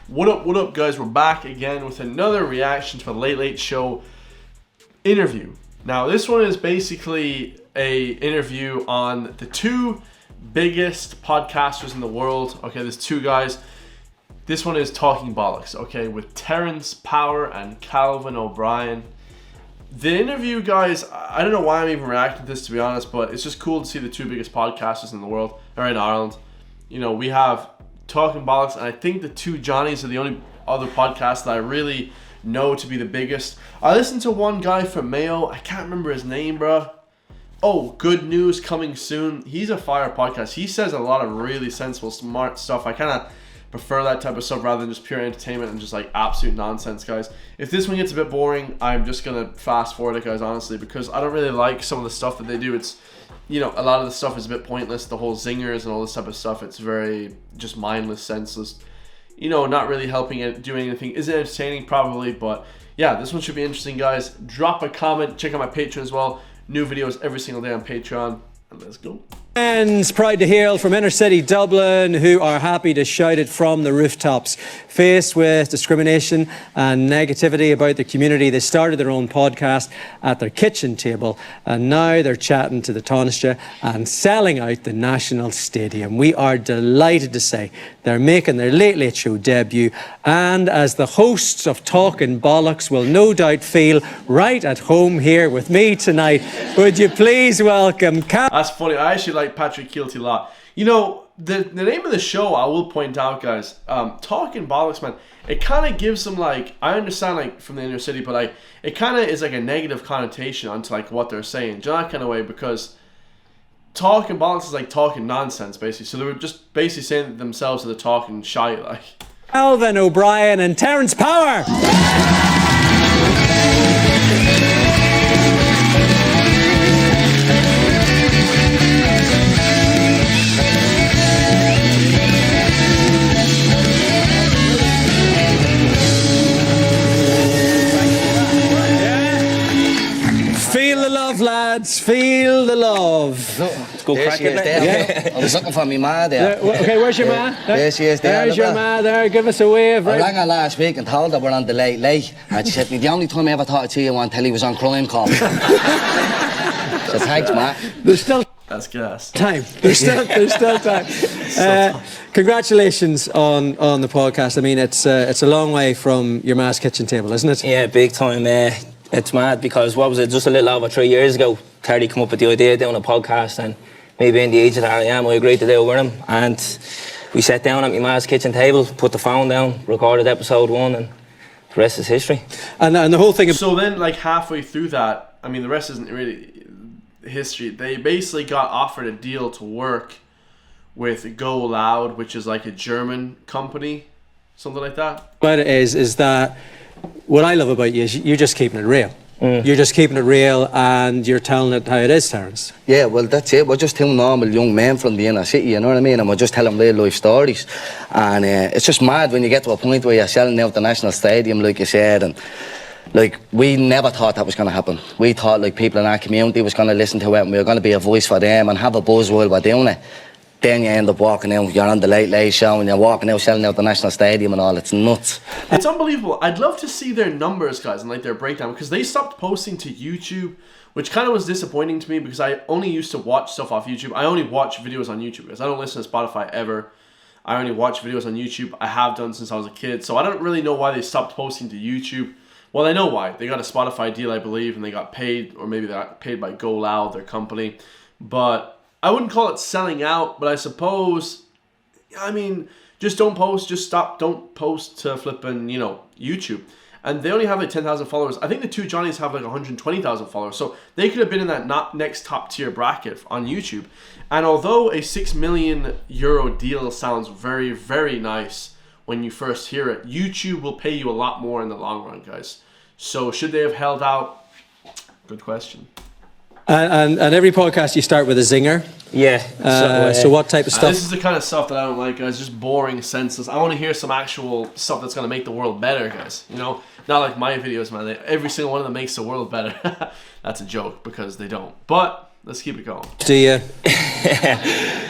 What up, guys? We're back again with another reaction to a Late Late Show interview. Now, this one is basically a interview on the two biggest podcasters in the world. Okay, there's two guys. This one is Talking Bollocks, okay, with Terrence Power and Calvin O'Brien. The interview, guys, I don't know why I'm even reacting to this, to be honest, but it's just cool to see the two biggest podcasters in the world, or in Ireland. You know, we have Talking Bollocks, and I think the two Johnnies are the only other podcasts that I really know to be the biggest. I listened to one guy from Mayo. I can't remember his name, bro. Oh, Good News Coming Soon. He's a fire podcast. He says a lot of really sensible, smart stuff. I kind of prefer that type of stuff rather than just pure entertainment and just like absolute nonsense, guys. If this one gets a bit boring, I'm just going to fast forward it, guys, honestly, because I don't really like some of the stuff that they do. It's, you know, a lot of the stuff is a bit pointless. The whole zingers and all this type of stuff, it's very just mindless, senseless. You know, not really helping it, doing anything. Is it entertaining? Probably, but yeah, this one should be interesting, guys. Drop a comment. Check out my Patreon as well. New videos every single day on Patreon. And let's go. Friends, proud to hail from inner city Dublin, who are happy to shout it from the rooftops. Faced with discrimination and negativity about the community, they started their own podcast at their kitchen table, and now they're chatting to the Taoiseach and selling out the National Stadium. We are delighted to say they're making their Late Late Show debut, and as the hosts of Talking Bollocks will no doubt feel right at home here with me tonight, would you please welcome That's funny. I actually like Patrick Keelty a lot. You know, the name of the show, I will point out, guys, Talking Bollocks, man, it kind of gives them, like, I understand, like, from the inner city, but, like, it kind of is, like, a negative connotation onto, like, what they're saying. Do you know that kind of way? Because Talking Bollocks is, like, talking nonsense, basically. So they were just basically saying that themselves that they're talking shite, like. Calvin O'Brien and Terrence Power. Feel the love, lads. Feel the love. Let's go crack it. Yeah. I was looking for me ma there. Okay, where's your ma? There she is there. There's your ma there. Give us a wave. I Right? rang her last week and told her we're on the Late Late. And she said to me, the only time I ever thought I'd see you on telly was on Crime Call. So thanks, ma. There's still That's gas. time. There's still time. Congratulations on the podcast. I mean, it's a long way from your ma's kitchen table, isn't it? Yeah, big time. It's mad because, what was it, just a little over 3 years ago, Terry came up with the idea of doing a podcast, and me being the age that I am, I agreed to do it with him, and we sat down at my ma's kitchen table, put the phone down, recorded episode 1, and the rest is history. And the whole thing. So then, like, halfway through that, I mean, the rest isn't really history. They basically got offered a deal to work with Go Loud, which is like a German company, something like that. What it is that what I love about you is you're just keeping it real. You're just keeping it real, and you're telling it how it is, Terrence. Yeah, well, that's it. We're just two normal young men from the inner city, you know what I mean? And we're just telling real life stories. And it's just mad when you get to a point where you're selling out the National Stadium, like you said, and like, we never thought that was going to happen. We thought, like, people in our community was going to listen to it, and we were going to be a voice for them and have a buzz while we're doing it. Then you end up walking out, you're on the Late Late Show, and you're walking out selling out the National Stadium and all. It's nuts. It's unbelievable. I'd love to see their numbers, guys, and like their breakdown, because they stopped posting to YouTube, which kind of was disappointing to me because I only used to watch stuff off YouTube. I only watch videos on YouTube because I don't listen to Spotify ever. I only watch videos on YouTube. I have done since I was a kid, so I don't really know why they stopped posting to YouTube. Well, I know why. They got a Spotify deal, I believe, and they got paid, or maybe they got paid by Go Loud, their company. But I wouldn't call it selling out, but I suppose, I mean, just don't post, just stop, don't post to flipping, you know, YouTube. And they only have like 10,000 followers. I think the two Johnnies have like 120,000 followers. So they could have been in that next top tier bracket on YouTube. And although a €6 million deal sounds very, very nice when you first hear it, YouTube will pay you a lot more in the long run, guys. So should they have held out? Good question. And every podcast you start with a zinger. Yeah. So what type of stuff? This is the kind of stuff that I don't like, guys. Just boring, senseless. I want to hear some actual stuff that's going to make the world better, guys. You know, not like my videos, man. Every single one of them makes the world better. That's a joke because they don't. But let's keep it going. Do you?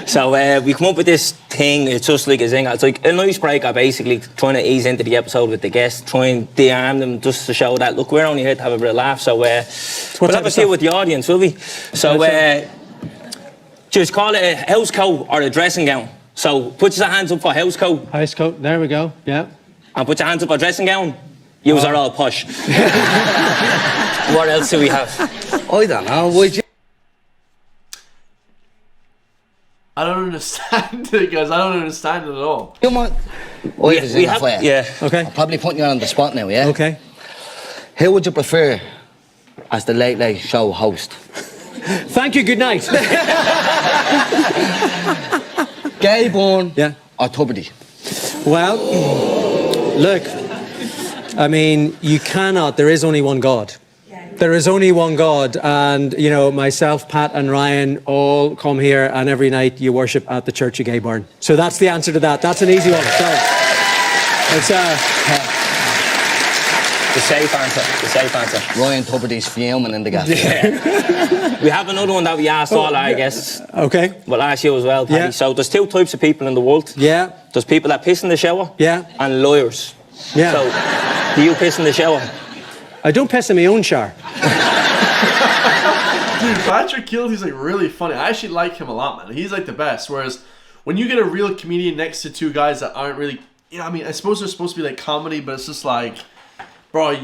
So we come up with this thing. It's just like a zinger. It's like an icebreaker, basically, trying to ease into the episode with the guests, try and de-arm them, just to show that look, we're only here to have a bit of laugh. So we'll have a feel with the audience, will we? So just call it a house coat or a dressing gown. So put your hands up for house coat. House coat. There we go. Yeah. And put your hands up for dressing gown. Yous are all posh. What else do we have? I don't know, would you? I don't understand it, guys. I don't understand it at all. You might. We have, yeah. Okay. I'm probably putting you on the spot now, yeah? Okay. Who would you prefer as the Late Late Show host? Thank you. Good night. Gay Born Yeah. or Tuberty? Well, look, I mean, you cannot, there is only one God. There is only one God, and, you know, myself, Pat and Ryan all come here, and every night you worship at the Church of Gayburn. So that's the answer to that. That's an easy one. So it's The safe answer. The safe answer. Ryan Tuberty's fuming in the gaff. Yeah. We have another one that we asked all our guests. okay. Well, ask you as well, Paddy. Yeah. So there's two types of people in the world. Yeah. There's people that piss in the shower. Yeah. And lawyers. Yeah. So, do you piss in the shower? I don't piss in my own shower. Dude, Patrick Kilty's like really funny. I actually like him a lot, man. He's like the best. Whereas when you get a real comedian next to two guys that aren't really, you know, I mean, I suppose they're supposed to be like comedy, but it's just like, bro,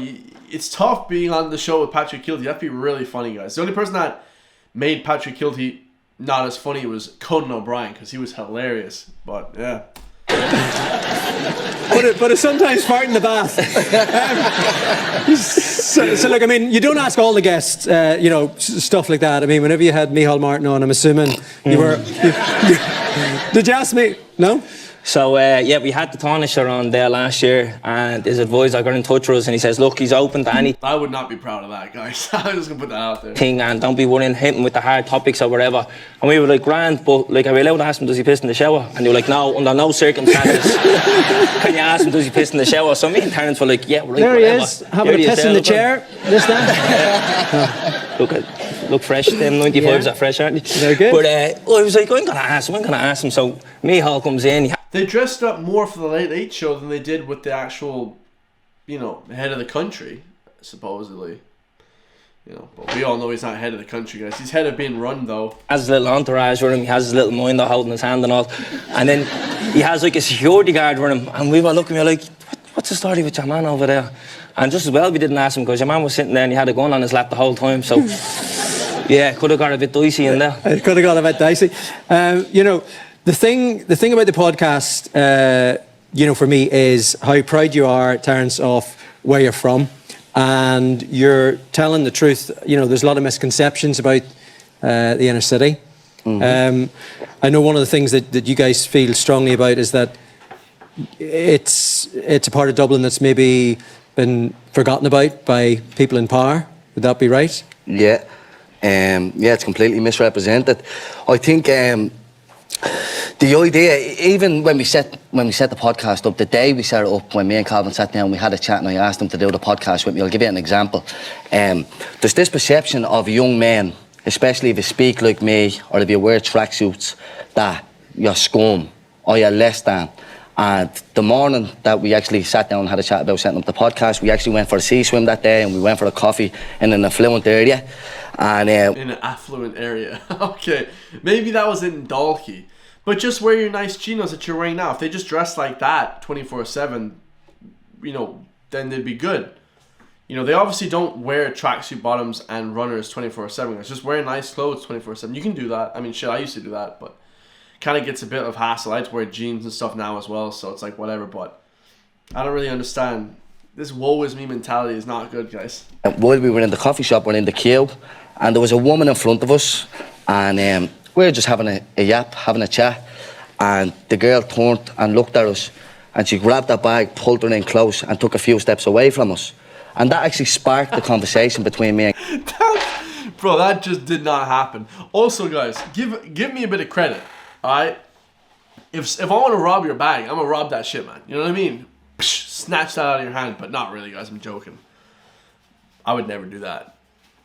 it's tough being on the show with Patrick Kilty. You have to be really funny, guys. The only person that made Patrick Kilty not as funny was Conan O'Brien, because he was hilarious. But yeah. But it's sometimes fart in the bath. So look, I mean, you don't ask all the guests, you know, stuff like that. I mean, whenever you had Micheál Martin on, I'm assuming you were... Did you ask me? No? So, yeah, we had the Taoiseach on there last year, and his advisor got in touch with us, and he says, look, he's open to anything, I would not be proud of that, guys. I'm just going to put that out there. and don't be worrying, hit him with the hard topics or whatever. And we were like, grand, but, like, are we allowed to ask him, does he piss in the shower? And they were like, no, under no circumstances can you ask him, does he piss in the shower? So me and Terence were like, yeah, we're like, There whatever. he is, having a piss in the chair. This, that. Look fresh, them 95s are fresh, aren't they? Very good. But I was like, I'm going to ask him. So Micheál comes in, They dressed up more for the Late Late Show than they did with the actual, you know, head of the country, supposedly. You know, but we all know he's not head of the country, guys. He's head of being run, though. has his little entourage with him, he has his little minder holding his hand and all. And then he has like a security guard with him, and we were looking at him like, what's the story with your man over there? And just as well we didn't ask him, because your man was sitting there and he had a gun on his lap the whole time, so yeah, could have got a bit dicey in there. It could have got a bit dicey. You know, the thing about the podcast, you know, for me, is how proud you are, Terence, of where you're from, and you're telling the truth. You know, there's a lot of misconceptions about the inner city. Mm-hmm. I know one of the things that you guys feel strongly about is that it's a part of Dublin that's maybe been forgotten about by people in power. Would that be right? Yeah. Yeah, it's completely misrepresented. I think the idea, even when we set the podcast up, the day we set it up, when me and Calvin sat down, we had a chat, and I asked him to do the podcast with me. I'll give you an example. There's this perception of young men, especially if you speak like me or if you wear tracksuits, that you're scum or you're less than. And the morning that we actually sat down and had a chat about setting up the podcast, we actually went for a sea swim that day, and we went for a coffee in an affluent area. And in an affluent area. Okay, maybe that was in Dalkey. But just wear your nice chinos that you're wearing now. If they just dress like that 24/7, you know, then they'd be good. You know, they obviously don't wear tracksuit bottoms and runners 24/7. It's just wearing nice clothes 24/7. You can do that. I mean, shit, I used to do that, but kind of gets a bit of hassle. I have to wear jeans and stuff now as well, so it's like whatever. But I don't really understand. This woe is me mentality is not good, guys. while we were in the coffee shop, we're in the queue, and there was a woman in front of us, and we were just having a yap, having a chat, and the girl turned and looked at us, and she grabbed her bag, pulled her in close, and took a few steps away from us. And that actually sparked the conversation between me and... Bro, that just did not happen. Also, guys, give me a bit of credit, alright? If I want to rob your bag, I'm gonna rob that shit, man. You know what I mean? Psh, snatch that out of your hand, but not really, guys. I'm joking. I would never do that.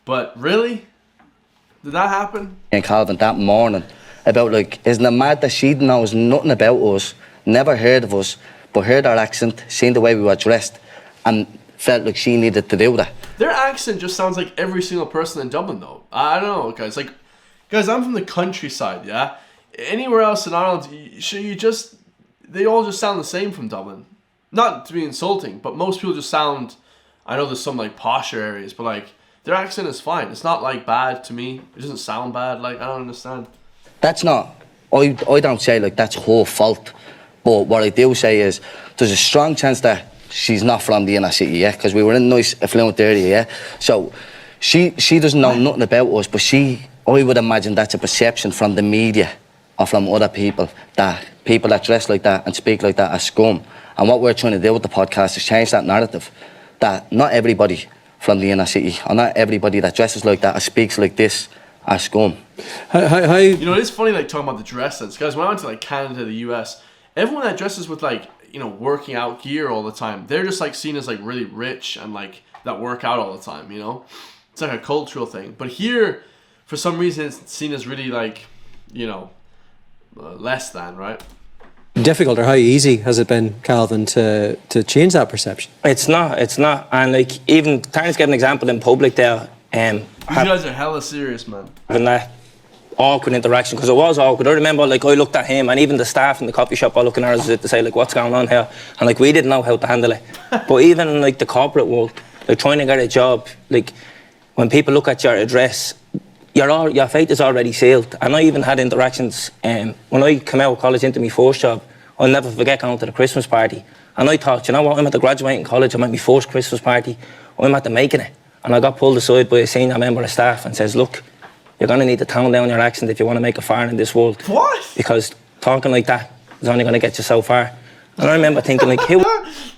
But really? Did that happen? and Calvin that morning, about, like, isn't it mad that she knows nothing about us, never heard of us, but heard our accent, seen the way we were dressed, and felt like she needed to do that. Their accent just sounds like every single person in Dublin, though. I don't know, guys. Like, guys, I'm from the countryside, yeah? Anywhere else in Ireland, they all just sound the same from Dublin. Not to be insulting, but most people just sound, I know there's some, like, posher areas, but, like, their accent is fine. It's not, like, bad to me. It doesn't sound bad. Like, I don't understand. That's not, I don't say, like, that's her fault. But what I do say is, there's a strong chance that she's not from the inner city, yeah? Because we were in a nice, affluent area, yeah? So, she doesn't know nothing about us, but I would imagine that's a perception from the media or from other people that people that dress like that and speak like that are scum. And what we're trying to do with the podcast is change that narrative, that not everybody from the inner city, or not everybody that dresses like that or speaks like this are scum. How You know, it's funny, like, talking about the dress sense. Guys, when I went to, like, Canada, the US, everyone that dresses with, like, you know, working out gear all the time, they're just, like, seen as, like, really rich and, like, that work out all the time, you know? It's like a cultural thing. But here, for some reason, it's seen as really, like, you know, less than, right? difficult, or how easy has it been, Calvin, to change that perception? It's not. And, like, even, Terence gave an example in public there. You guys are hella serious, man. Having that awkward interaction, because it was awkward. I remember, like, I looked at him, and even the staff in the coffee shop all looking at us to say, like, what's going on here? And, like, we didn't know how to handle it. But even in, like, the corporate world, like, trying to get a job, like, when people look at your address, your fate is already sealed. And I even had interactions, when I came out of college into my first job, I'll never forget going to the Christmas party. And I thought, you know what, I'm at the graduating college, I'm at my first Christmas party, I'm at the making it. And I got pulled aside by a senior member of staff and says, look, you're going to need to tone down your accent if you want to make a fire in this world. What? Because talking like that is only going to get you so far. And I remember thinking, like, who?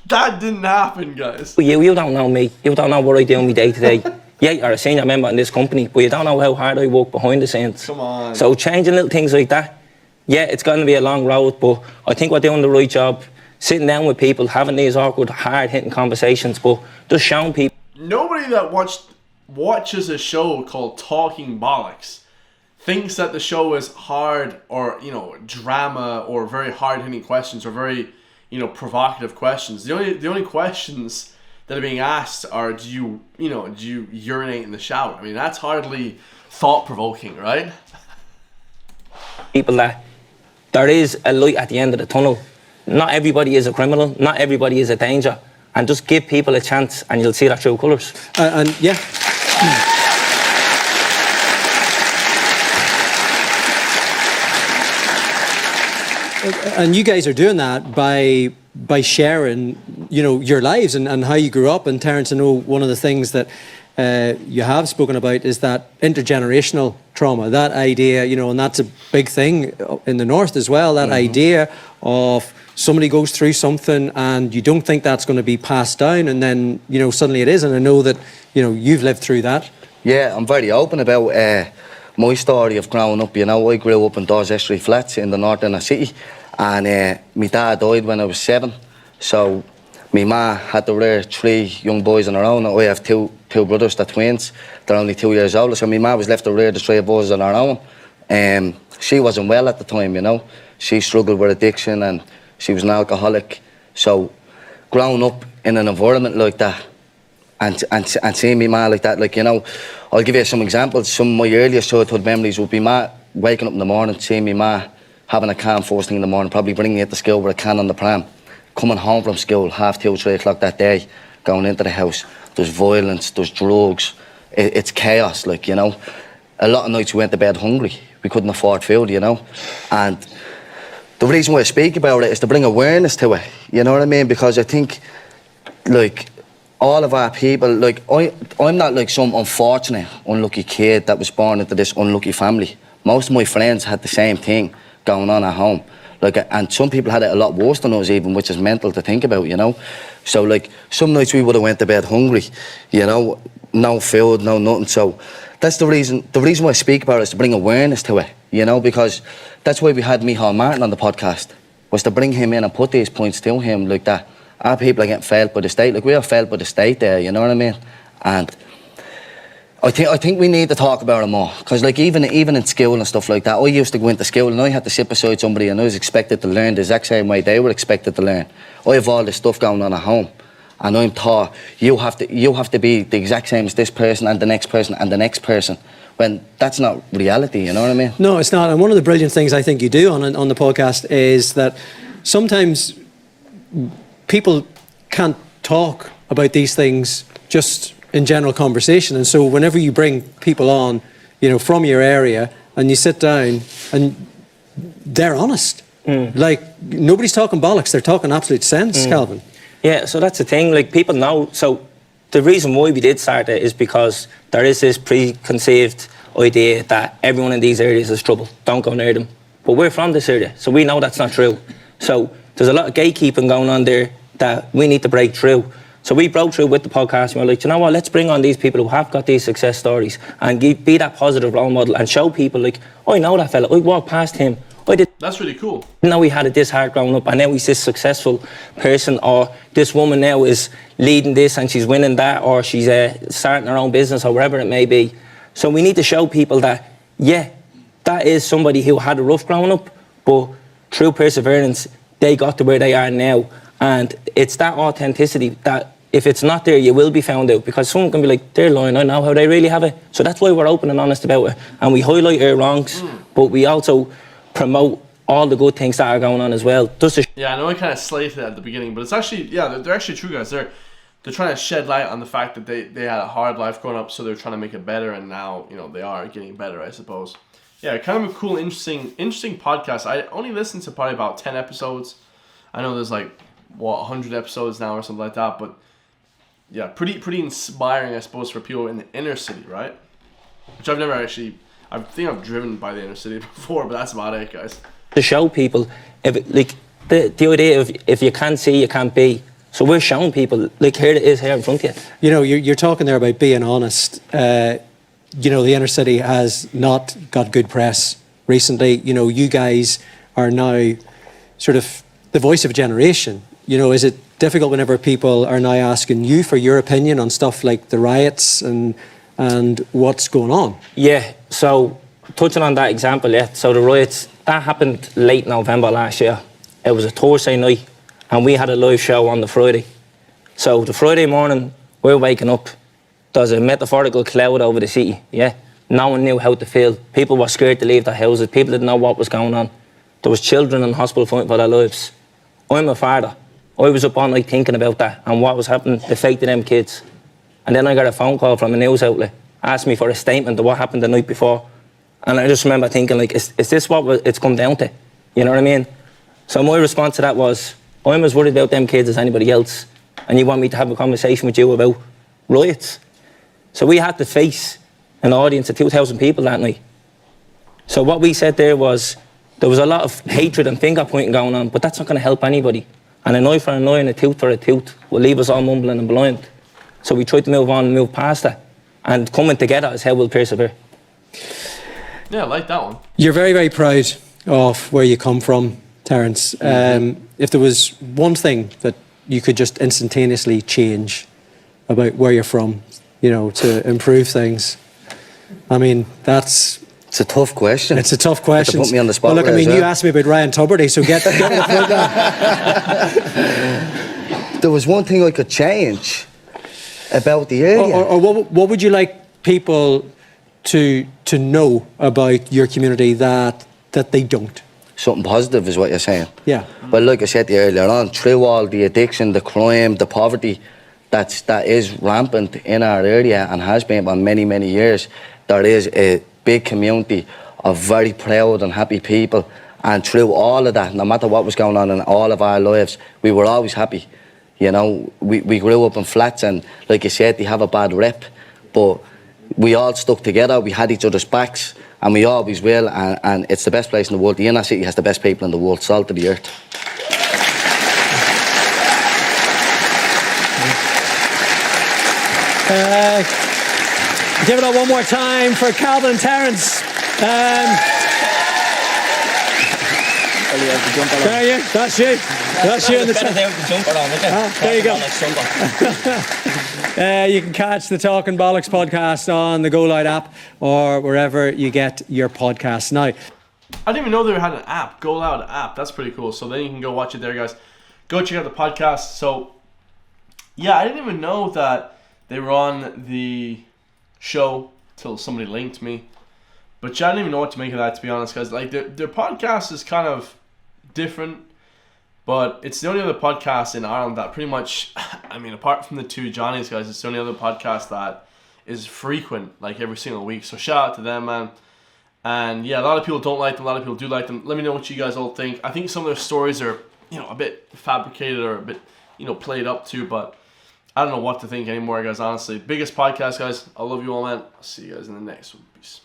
That didn't happen, guys. You don't know me. You don't know what I do in my day to day. Yeah, you're a senior member in this company, but you don't know how hard I work behind the scenes. Come on. So changing little things like that, yeah, it's going to be a long road, but I think we're doing the right job. Sitting down with people, having these awkward, hard-hitting conversations, but just showing people. Nobody that watches a show called Talking Bollocks thinks that the show is hard or, you know, drama or very hard-hitting questions or very, you know, provocative questions. The only questions that are being asked are, do you urinate in the shower? I mean, that's hardly thought-provoking, right? People that there is a light at the end of the tunnel. Not everybody is a criminal. Not everybody is a danger. And just give people a chance and you'll see their true colours. And yeah. And you guys are doing that by sharing, you know, your lives and how you grew up. And Terence, I know one of the things that you have spoken about is that intergenerational trauma, that idea, you know, and that's a big thing in the North as well, that idea of somebody goes through something and you don't think that's going to be passed down, and then, you know, suddenly it is. And I know that, you know, you've lived through that. Yeah, I'm very open about my story of growing up. You know, I grew up in Dorchester Flats in the north inner city, and my dad died when I was 7. So my ma had to rear 3 young boys on her own. I have two brothers, they're twins. They're only 2 years older, so my ma was left to rear the 3 boys on her own. She wasn't well at the time, you know. She struggled with addiction and she was an alcoholic. So growing up in an environment like that and seeing me ma like that, like, you know, I'll give you some examples. Some of my earliest childhood memories would be ma waking up in the morning, seeing me ma having a can first thing in the morning, probably bringing it to school with a can on the pram, coming home from school 2:30, 3 o'clock that day, going into the house. There's violence, there's drugs, it's chaos, like, you know. A lot of nights we went to bed hungry. We couldn't afford food, you know. And the reason why I speak about it is to bring awareness to it, you know what I mean? Because I think, like, all of our people, like, I'm not like some unfortunate, unlucky kid that was born into this unlucky family. Most of my friends had the same thing going on at home. Like, and some people had it a lot worse than us even, which is mental to think about, you know? So, like, some nights we would have went to bed hungry, you know? No food, no nothing. So that's the reason why I speak about it is to bring awareness to it, you know? Because that's why we had Micheál Martin on the podcast, was to bring him in and put these points to him like that. Our people are getting failed by the state. Like, we are failed by the state there, you know what I mean? And I think we need to talk about it more, because like even in school and stuff like that, I used to go into school and I had to sit beside somebody and I was expected to learn the exact same way they were expected to learn. I have all this stuff going on at home, and I'm taught you have to be the exact same as this person and the next person and the next person, when that's not reality. You know what I mean? No, it's not. And one of the brilliant things I think you do on the podcast is that sometimes people can't talk about these things just in general conversation, and so whenever you bring people on, you know, from your area, and you sit down and they're honest, like nobody's talking bollocks, they're talking absolute sense, Calvin. Yeah, so that's the thing, like people know. So the reason why we did start it is because there is this preconceived idea that everyone in these areas is trouble, don't go near them. But we're from this area, so we know that's not true. So there's a lot of gatekeeping going on there that we need to break through. So we broke through with the podcast and we're like, you know what, let's bring on these people who have got these success stories and be that positive role model and show people like, I know that fella, I walked past him, That's really cool. Now he had it this hard growing up and now he's this successful person, or this woman now is leading this and she's winning that, or she's starting her own business or whatever it may be. So we need to show people that, yeah, that is somebody who had a rough growing up, but through perseverance, they got to where they are now. And it's that authenticity that if it's not there, you will be found out, because someone can be like, they're lying, I know how they really have it. So that's why we're open and honest about it. And we highlight our wrongs, but we also promote all the good things that are going on as well. Yeah, I know I kind of slated it at the beginning, but it's actually, yeah, they're actually true guys. They're trying to shed light on the fact that they had a hard life growing up, so they're trying to make it better, and now, you know, they are getting better, I suppose. Yeah, kind of a cool, interesting podcast. I only listened to probably about 10 episodes. I know there's like, 100 episodes now or something like that, but yeah, pretty inspiring, I suppose, for people in the inner city, right? Which I've never actually, I think I've driven by the inner city before, but that's about it, guys. To show people, the idea of if you can't see, you can't be. So we're showing people, like, here it is here in front of you. You know, you're talking there about being honest. You know, the inner city has not got good press recently. You know, you guys are now sort of the voice of a generation. You know, is it difficult whenever people are now asking you for your opinion on stuff like the riots and what's going on? Yeah, so touching on that example, yeah, so the riots, that happened late November last year. It was a Thursday night and we had a live show on the Friday. So the Friday morning, we're waking up, there's a metaphorical cloud over the city, yeah? No one knew how to feel. People were scared to leave their houses. People didn't know what was going on. There was children in hospital fighting for their lives. I'm a father. I was up all night thinking about that and what was happening, the fate of them kids. And then I got a phone call from a news outlet, asked me for a statement of what happened the night before. And I just remember thinking, like, is this what it's come down to? You know what I mean? So my response to that was, I'm as worried about them kids as anybody else. And you want me to have a conversation with you about riots? So we had to face an audience of 2,000 people that night. So what we said there was, there was a lot of hatred and finger pointing going on, but that's not going to help anybody. And an eye for an eye and a tooth for a tooth will leave us all mumbling and blind. So we tried to move on and move past that. And coming together is how we'll persevere. Yeah, I like that one. You're very, very proud of where you come from, Terence. If there was one thing that you could just instantaneously change about where you're from, you know, to improve things, I mean, It's a tough question. It's a tough question. To put me on the spot. Well, look, I mean, well. you asked me about Ryan Tuberty, so get with that. There was one thing I could change about the area. Or what would you like people to know about your community that they don't? Something positive is what you're saying. Yeah. Well, like I said to you earlier on, through all the addiction, the crime, the poverty that is rampant in our area and has been for many, many years, there is a big community of very proud and happy people, and through all of that, no matter what was going on in all of our lives, we were always happy. You know, we grew up in flats, and like you said, they have a bad rep, but we all stuck together, we had each other's backs, and we always will, and it's the best place in the world. The inner city has the best people in the world, salt of the earth. Give it up one more time for Calvin and Terence. fella has the jumper on. There you. That's you. That's you in the Better top. there with the jumper on, look at There you go. Jumper. You can catch the Talking Bollocks podcast on the Go Loud app or wherever you get your podcasts now. I didn't even know they had an app, Go Loud app. That's pretty cool. So then you can go watch it there, guys. Go check out the podcast. So, yeah, I didn't even know that they were on the show till somebody linked me. But I didn't even know what to make of that, to be honest, guys. Like, their podcast is kind of different, but it's the only other podcast in Ireland that pretty much, I mean, apart from the two Johnnies, guys, it's the only other podcast that is frequent, like, every single week. So shout out to them, man. And yeah, a lot of people don't like them, a lot of people do like them. Let me know what you guys all think. I think some of their stories are, a bit fabricated or a bit, played up too, but I don't know what to think anymore, guys, honestly. Biggest podcast, guys. I love you all, man. I'll see you guys in the next one. Peace.